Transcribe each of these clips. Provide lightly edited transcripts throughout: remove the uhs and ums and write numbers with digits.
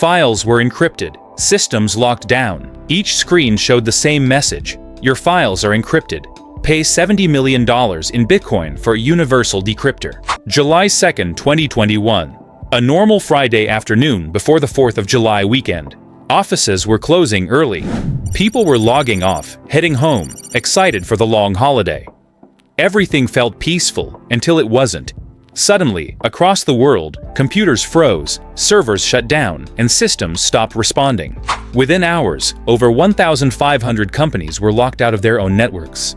Files were encrypted, systems locked down. Each screen showed the same message: your files are encrypted. Pay $70 million in Bitcoin for a universal decryptor. July 2, 2021. A normal Friday afternoon before the 4th of July weekend. Offices were closing early. People were logging off, heading home, excited for the long holiday. Everything felt peaceful until it wasn't. Suddenly, across the world, computers froze, servers shut down, and systems stopped responding. Within hours, over 1,500 companies were locked out of their own networks.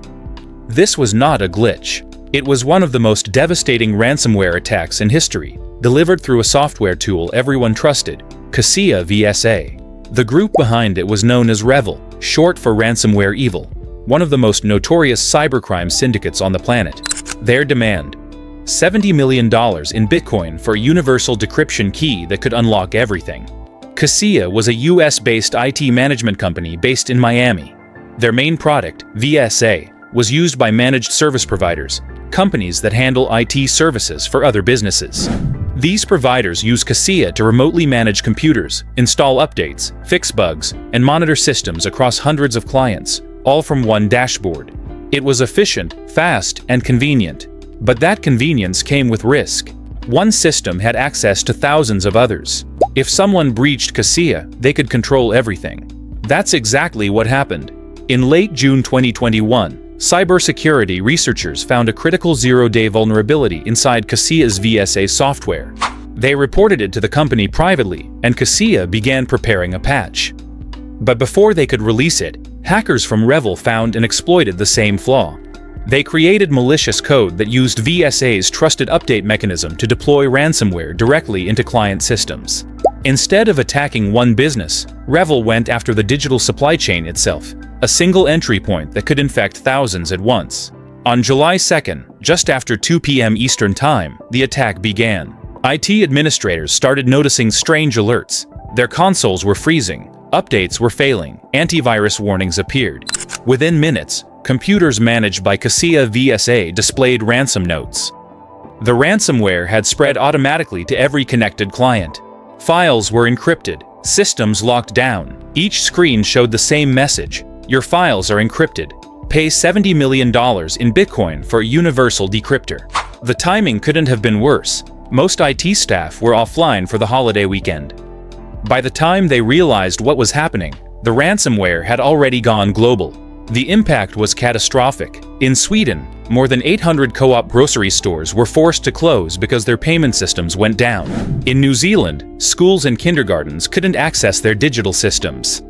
This was not a glitch. It was one of the most devastating ransomware attacks in history, delivered through a software tool everyone trusted, Kaseya VSA. The group behind it was known as REvil, short for REvil, one of the most notorious cybercrime syndicates on the planet. Their demand: $70 million in Bitcoin for a universal decryption key that could unlock everything. Kaseya was a US-based IT management company based in Miami. Their main product, VSA, was used by managed service providers, companies that handle IT services for other businesses. These providers use Kaseya to remotely manage computers, install updates, fix bugs, and monitor systems across hundreds of clients, all from one dashboard. It was efficient, fast, and convenient. But that convenience came with risk. One system had access to thousands of others. If someone breached Kaseya, they could control everything. That's exactly what happened. In late June 2021, cybersecurity researchers found a critical zero-day vulnerability inside Kaseya's VSA software. They reported it to the company privately, and Kaseya began preparing a patch. But before they could release it, hackers from REvil found and exploited the same flaw. They created malicious code that used VSA's trusted update mechanism to deploy ransomware directly into client systems. Instead of attacking one business, REvil went after the digital supply chain itself, a single entry point that could infect thousands at once. On July 2nd, just after 2 p.m. Eastern Time, the attack began. IT administrators started noticing strange alerts. Their consoles were freezing, updates were failing, antivirus warnings appeared. Within minutes, computers managed by Kaseya VSA displayed ransom notes. The ransomware had spread automatically to every connected client. Files were encrypted, systems locked down. Each screen showed the same message: your files are encrypted. Pay $70 million in Bitcoin for a universal decryptor. The timing couldn't have been worse. Most IT staff were offline for the holiday weekend. By the time they realized what was happening, the ransomware had already gone global. The impact was catastrophic. In Sweden, more than 800 co-op grocery stores were forced to close because their payment systems went down. In New Zealand, schools and kindergartens couldn't access their digital systems.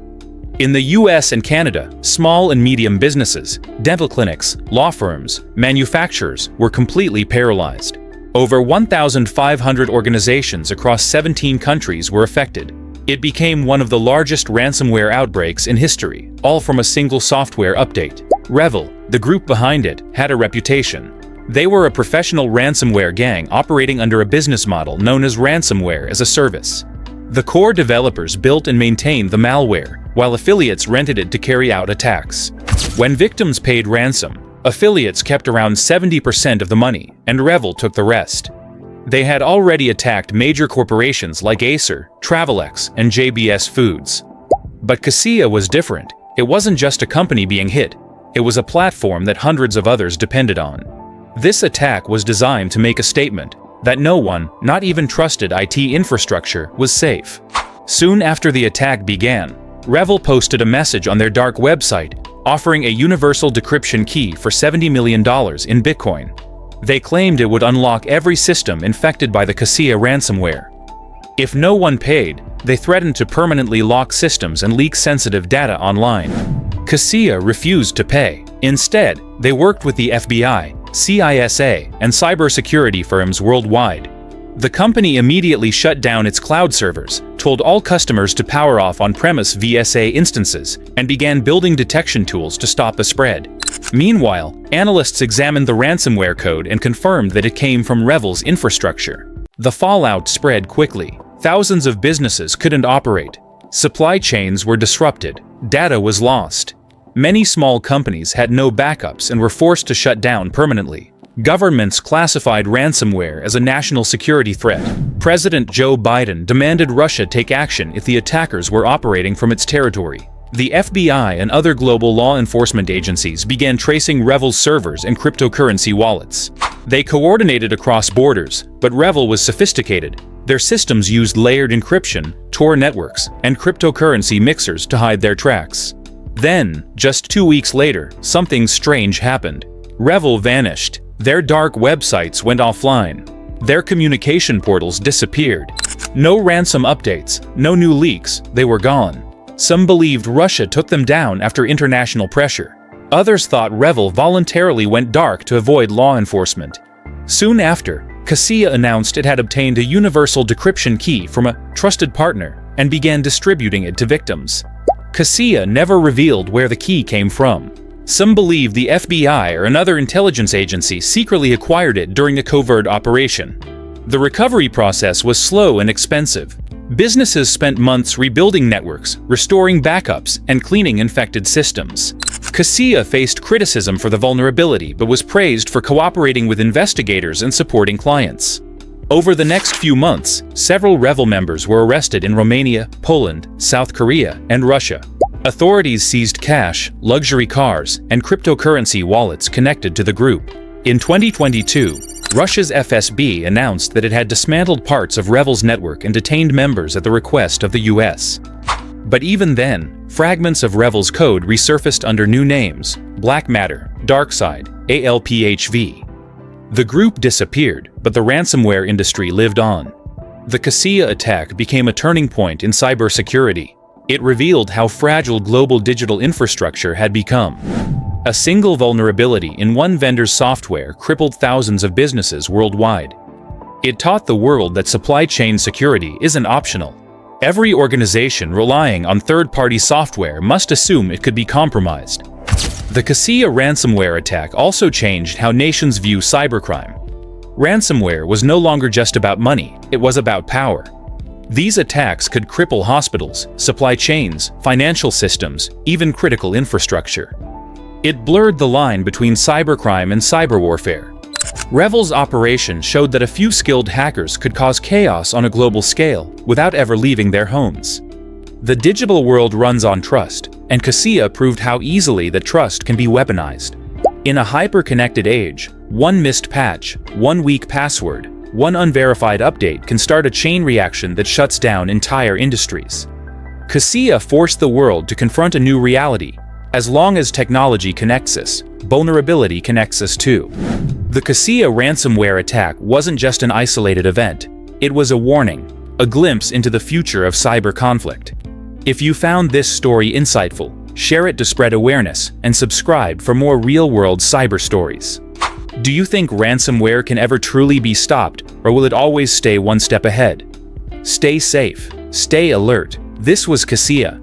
In the US and Canada, small and medium businesses, dental clinics, law firms, manufacturers were completely paralyzed. Over 1,500 organizations across 17 countries were affected. It became one of the largest ransomware outbreaks in history, all from a single software update. REvil, the group behind it, had a reputation. They were a professional ransomware gang operating under a business model known as ransomware as a service. The core developers built and maintained the malware, while affiliates rented it to carry out attacks. When victims paid ransom, affiliates kept around 70% of the money, and REvil took the rest. They had already attacked major corporations like Acer, Travelex, and JBS Foods. But Kaseya was different. It wasn't just a company being hit. It was a platform that hundreds of others depended on. This attack was designed to make a statement that no one, not even trusted IT infrastructure, was safe. Soon after the attack began, REvil posted a message on their dark website offering a universal decryption key for $70 million in Bitcoin. They claimed it would unlock every system infected by the Kaseya ransomware. If no one paid, they threatened to permanently lock systems and leak sensitive data online. Kaseya refused to pay. Instead, they worked with the FBI, CISA, and cybersecurity firms worldwide. The company immediately shut down its cloud servers, told all customers to power off on-premise VSA instances, and began building detection tools to stop the spread. Meanwhile, analysts examined the ransomware code and confirmed that it came from REvil's infrastructure. The fallout spread quickly. Thousands of businesses couldn't operate. Supply chains were disrupted. Data was lost. Many small companies had no backups and were forced to shut down permanently. Governments classified ransomware as a national security threat. President Joe Biden demanded Russia take action if the attackers were operating from its territory. The FBI and other global law enforcement agencies began tracing REvil servers and cryptocurrency wallets. They coordinated across borders, but REvil was sophisticated. Their systems used layered encryption, Tor networks, and cryptocurrency mixers to hide their tracks. Then, just 2 weeks later, something strange happened. REvil vanished. Their dark websites went offline. Their communication portals disappeared. No ransom updates, no new leaks, they were gone. Some believed Russia took them down after international pressure. Others thought REvil voluntarily went dark to avoid law enforcement. Soon after, Kaseya announced it had obtained a universal decryption key from a trusted partner and began distributing it to victims. Kaseya never revealed where the key came from. Some believe the FBI or another intelligence agency secretly acquired it during a covert operation. The recovery process was slow and expensive. Businesses spent months rebuilding networks, restoring backups, and cleaning infected systems. Kaseya faced criticism for the vulnerability but was praised for cooperating with investigators and supporting clients. Over the next few months, several REvil members were arrested in Romania, Poland, South Korea, and Russia. Authorities seized cash, luxury cars, and cryptocurrency wallets connected to the group. In 2022, Russia's FSB announced that it had dismantled parts of REvil's network and detained members at the request of the US. But even then, fragments of REvil's code resurfaced under new names: Black Matter, Darkside, ALPHV. The group disappeared, but the ransomware industry lived on. The Kaseya attack became a turning point in cybersecurity. It revealed how fragile global digital infrastructure had become. A single vulnerability in one vendor's software crippled thousands of businesses worldwide. It taught the world that supply chain security isn't optional. Every organization relying on third-party software must assume it could be compromised. The Kaseya ransomware attack also changed how nations view cybercrime. Ransomware was no longer just about money, it was about power. These attacks could cripple hospitals, supply chains, financial systems, even critical infrastructure. It blurred the line between cybercrime and cyber warfare. REvil's operation showed that a few skilled hackers could cause chaos on a global scale without ever leaving their homes. The digital world runs on trust, and Kaseya proved how easily that trust can be weaponized. In a hyper-connected age, one missed patch, one weak password, one unverified update can start a chain reaction that shuts down entire industries. Kaseya forced the world to confront a new reality. As long as technology connects us, vulnerability connects us too. The Kaseya ransomware attack wasn't just an isolated event. It was a warning, a glimpse into the future of cyber conflict. If you found this story insightful, share it to spread awareness, and subscribe for more real-world cyber stories. Do you think ransomware can ever truly be stopped, or will it always stay one step ahead? Stay safe, stay alert. This was Kaseya,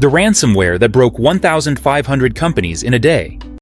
the ransomware that broke 1,500 companies in a day.